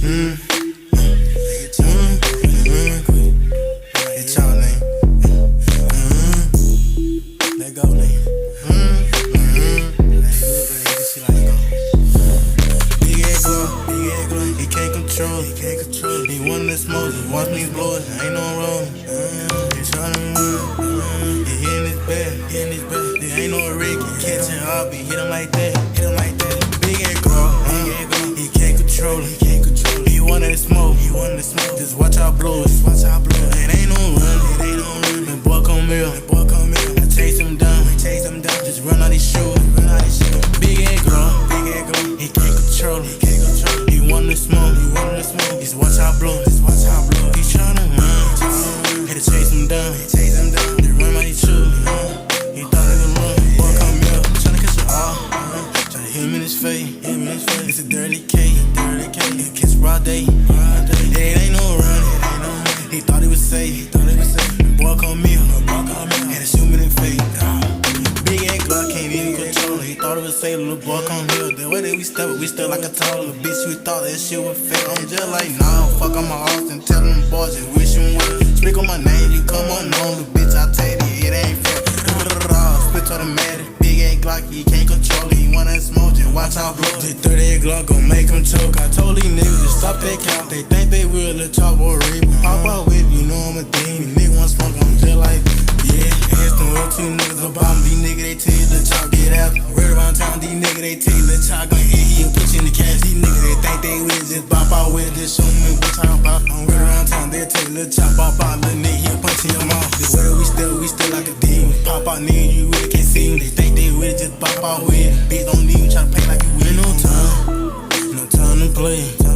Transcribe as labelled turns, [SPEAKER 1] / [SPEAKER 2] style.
[SPEAKER 1] It's y'all name. Let go, name. Big As Glock, he can't control it. He wanted to smoke it, watch me blow it. Ain't no road. He tryna run. He hitting his back, There ain't no Ricky. Catching up, he hit him like that. Big As Glock, he can't control it. He wanted to smoke, just watch how blow it. It ain't no run, When boy come here, I chase him down, just run out his shoes. Big As Glock, he can't control it. He wanted to smoke, just watch how blow it. He tryna run, had to chase him down, just run out his shoes. He thought he was run, boy come here, tryna catch it all, tryna hit him in his face. It's a dirty K, he catch broad day. It ain't no run, he thought he was safe. Boy come here, had to shoot him in the face. Big As Glock can't even control it. He thought it was safe, little boy come here. The way that we step like a toddler. Bitch, we thought that shit was fake. I'm just like, nah, fuck on my ass and tell them boys just wish him well. Speak on my name, you come unknown, the bitch I tell you, it ain't fair. Split automatic, Big As Glock, he can't control it. He wanna smoke, just watch how blow it. 30 Glock gon' make him choke. I told these niggas to stop that count. They think they real, the chop or rape. Pop out with you, know I'm a demon. Nigga wanna smoke, I'm just like, yeah. Ask them real two niggas about me. These niggas, they tell you the chop get out. Word around town, these niggas, they tell you the chop gon' hit you, put you in the cash. These niggas, they think they will just bop out with this. Show me what time about. I'm word around town, they tell you the chop bop out. Little nigga, he'll punch in your mouth. The way we still like a demon. Pop out, nigga, you really can't see me. They think they really just bop out with it. Bitch, don't leave, try to play like you win. No time to play.